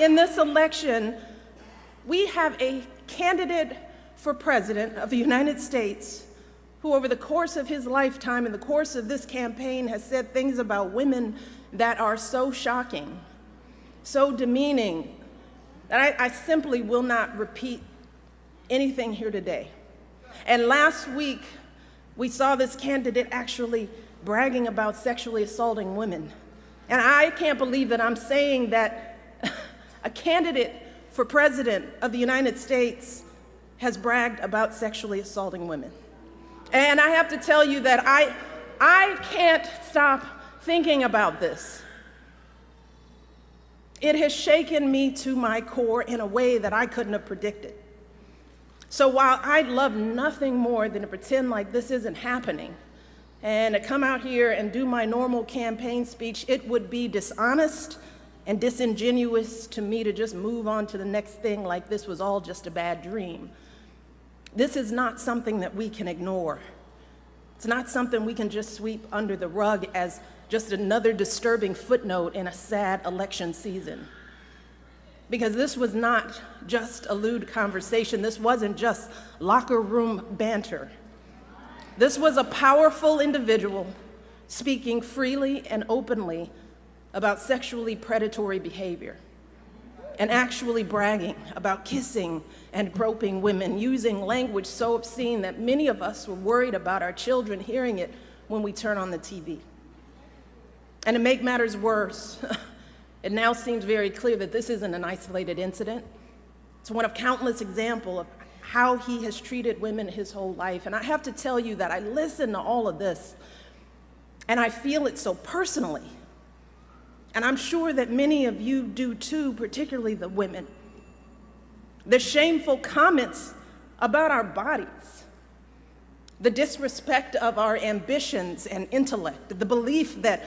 in this election, we have a candidate for president of the United States who over the course of his lifetime, in the course of this campaign, has said things about women that are so shocking, so demeaning, that I simply will not repeat anything here today. And last week, we saw this candidate actually bragging about sexually assaulting women. And I can't believe that I'm saying that a candidate for president of the United States has bragged about sexually assaulting women. And I have to tell you that I can't stop thinking about this. It has shaken me to my core in a way that I couldn't have predicted. So while I'd love nothing more than to pretend like this isn't happening and to come out here and do my normal campaign speech, it would be dishonest and disingenuous to me to just move on to the next thing like this was all just a bad dream. This is not something that we can ignore. It's not something we can just sweep under the rug as just another disturbing footnote in a sad election season. Because this was not just a lewd conversation. This wasn't just locker room banter. This was a powerful individual speaking freely and openly about sexually predatory behavior and actually bragging about kissing and groping women, using language so obscene that many of us were worried about our children hearing it when we turn on the TV. And to make matters worse, it now seems very clear that this isn't an isolated incident. It's one of countless examples of how he has treated women his whole life. And I have to tell you that I listen to all of this, and I feel it so personally. And I'm sure that many of you do too, particularly the women. The shameful comments about our bodies, the disrespect of our ambitions and intellect, the belief that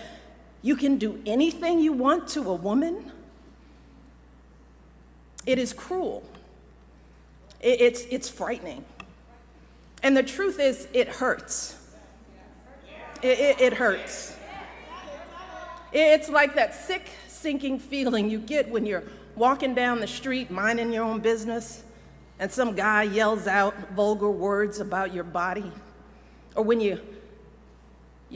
you can do anything you want to a woman. It is cruel. It's frightening. And the truth is, it hurts. It hurts. It's like that sick, sinking feeling you get when you're walking down the street, minding your own business, and some guy yells out vulgar words about your body. Or when you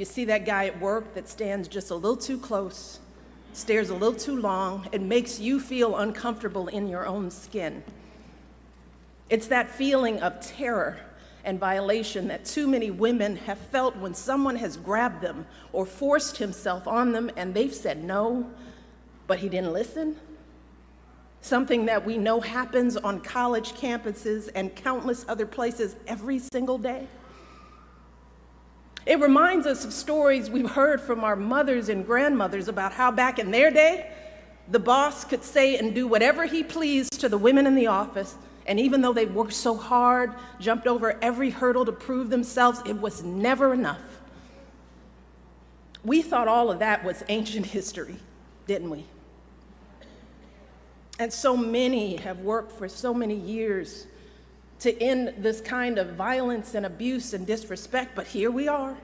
see that guy at work that stands just a little too close, stares a little too long, and makes you feel uncomfortable in your own skin. It's that feeling of terror and violation that too many women have felt when someone has grabbed them or forced himself on them and they've said no, but he didn't listen. Something that we know happens on college campuses and countless other places every single day. It reminds us of stories we've heard from our mothers and grandmothers about how back in their day, the boss could say and do whatever he pleased to the women in the office, and even though they worked so hard, jumped over every hurdle to prove themselves, it was never enough. We thought all of that was ancient history, didn't we? And so many have worked for so many years to end this kind of violence and abuse and disrespect, but here we are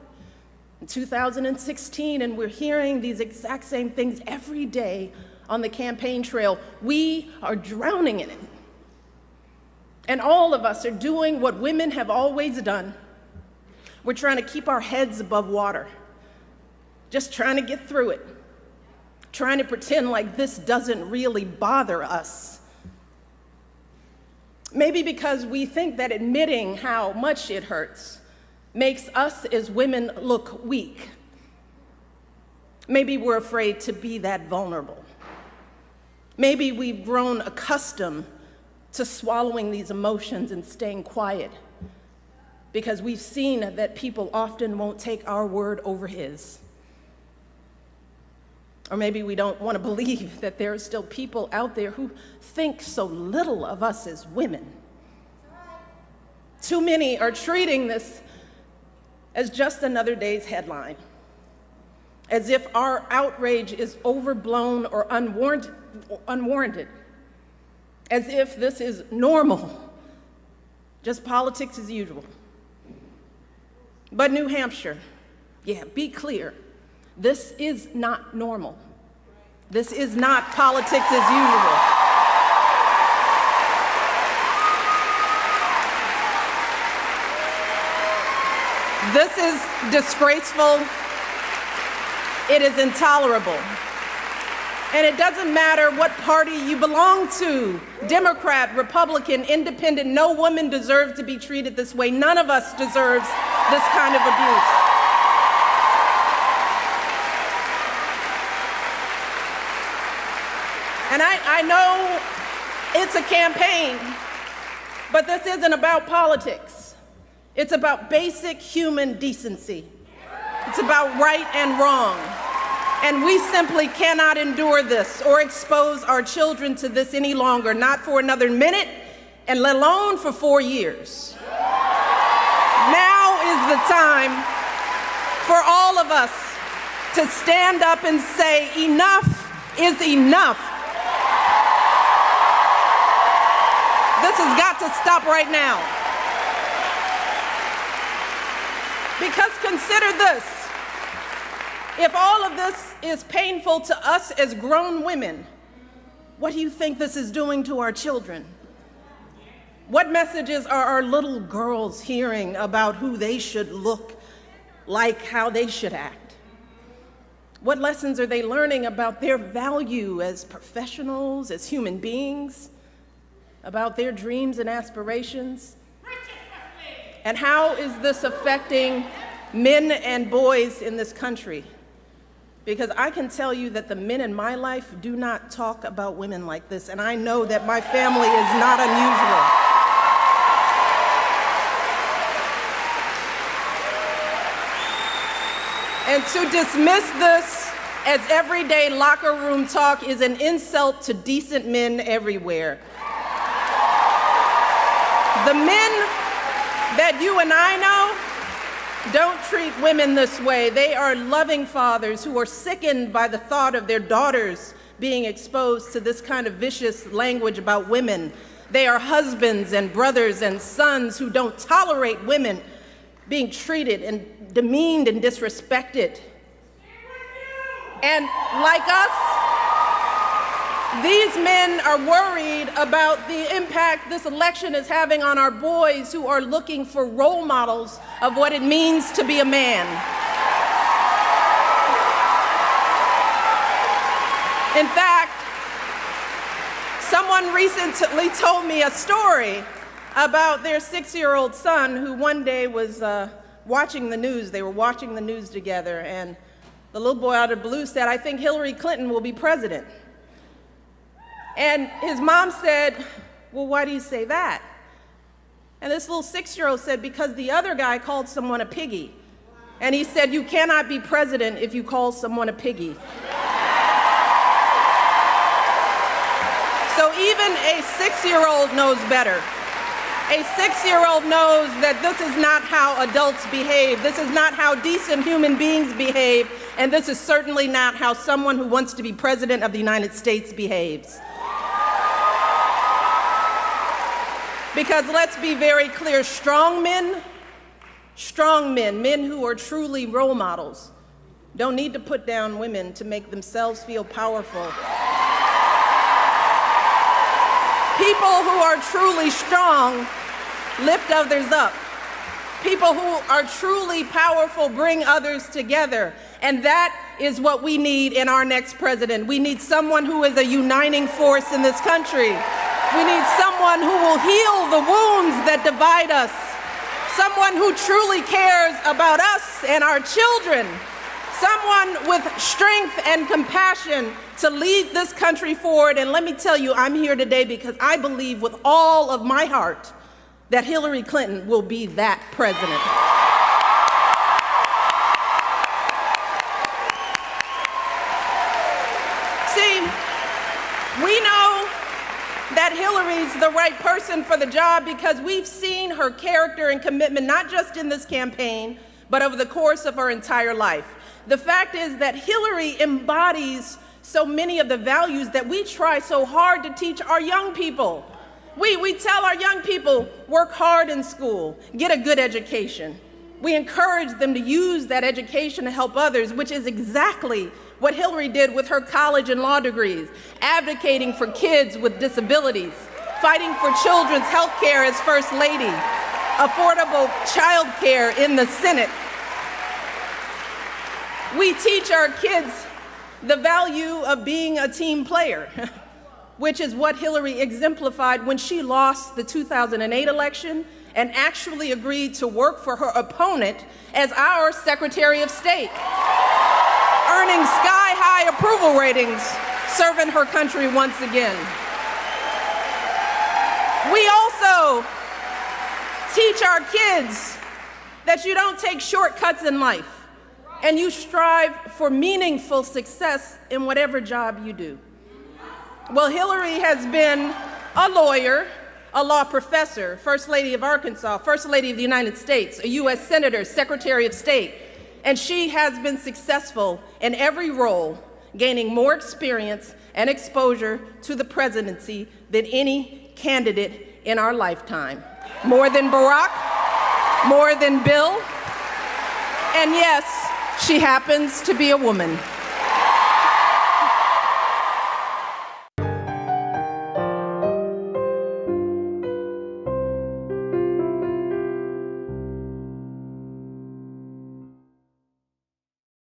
in 2016, and we're hearing these exact same things every day on the campaign trail. We are drowning in it. And all of us are doing what women have always done. We're trying to keep our heads above water, just trying to get through it, trying to pretend like this doesn't really bother us. Maybe because we think that admitting how much it hurts makes us as women look weak. Maybe we're afraid to be that vulnerable. Maybe we've grown accustomed to swallowing these emotions and staying quiet because we've seen that people often won't take our word over his. Or maybe we don't want to believe that there are still people out there who think so little of us as women. Too many are treating this as just another day's headline, as if our outrage is overblown or unwarranted, as if this is normal, just politics as usual. But New Hampshire, yeah, be clear, this is not normal. This is not politics as usual. This is disgraceful. It is intolerable. And it doesn't matter what party you belong to, Democrat, Republican, Independent, no woman deserves to be treated this way. None of us deserves this kind of abuse. And I know it's a campaign, but this isn't about politics. It's about basic human decency. It's about right and wrong. And we simply cannot endure this or expose our children to this any longer, not for another minute, and let alone for 4 years. Now is the time for all of us to stand up and say, enough is enough. This has got to stop right now. Because consider this. If all of this is painful to us as grown women, what do you think this is doing to our children? What messages are our little girls hearing about who they should look like, how they should act? What lessons are they learning about their value as professionals, as human beings, about their dreams and aspirations? And how is this affecting men and boys in this country? Because I can tell you that the men in my life do not talk about women like this, and I know that my family is not unusual. And to dismiss this as everyday locker room talk is an insult to decent men everywhere. The men that you and I know don't treat women this way. They are loving fathers who are sickened by the thought of their daughters being exposed to this kind of vicious language about women. They are husbands and brothers and sons who don't tolerate women being treated and demeaned and disrespected. And like us, these men are worried about the impact this election is having on our boys who are looking for role models of what it means to be a man. In fact, someone recently told me a story about their 6-year-old son who one day was watching the news. They were watching the news together, and the little boy out of the blue said, "I think Hillary Clinton will be president." And his mom said, "Well, why do you say that?" And this little 6-year-old said, "Because the other guy called someone a piggy." And he said, "You cannot be president if you call someone a piggy." So even a 6-year-old knows better. A 6-year-old knows that this is not how adults behave. This is not how decent human beings behave. And this is certainly not how someone who wants to be president of the United States behaves. Because let's be very clear, strong men, men who are truly role models, don't need to put down women to make themselves feel powerful. People who are truly strong lift others up. People who are truly powerful bring others together. And that is what we need in our next president. We need someone who is a uniting force in this country. We need someone who will heal the wounds that divide us. Someone who truly cares about us and our children. Someone with strength and compassion to lead this country forward. And let me tell you, I'm here today because I believe with all of my heart that Hillary Clinton will be that president. See, we know that Hillary's the right person for the job because we've seen her character and commitment, not just in this campaign, but over the course of her entire life. The fact is that Hillary embodies so many of the values that we try so hard to teach our young people. We tell our young people, work hard in school, get a good education. We encourage them to use that education to help others, which is exactly what Hillary did with her college and law degrees, advocating for kids with disabilities, fighting for children's health care as First Lady, affordable child care in the Senate, We teach our kids the value of being a team player, which is what Hillary exemplified when she lost the 2008 election and actually agreed to work for her opponent as our Secretary of State, earning sky-high approval ratings, serving her country once again. We also teach our kids that you don't take shortcuts in life, and you strive for meaningful success in whatever job you do. Well, Hillary has been a lawyer, a law professor, First Lady of Arkansas, First Lady of the United States, a U.S. Senator, Secretary of State, and she has been successful in every role, gaining more experience and exposure to the presidency than any candidate in our lifetime. More than Barack, more than Bill, and yes, she happens to be a woman.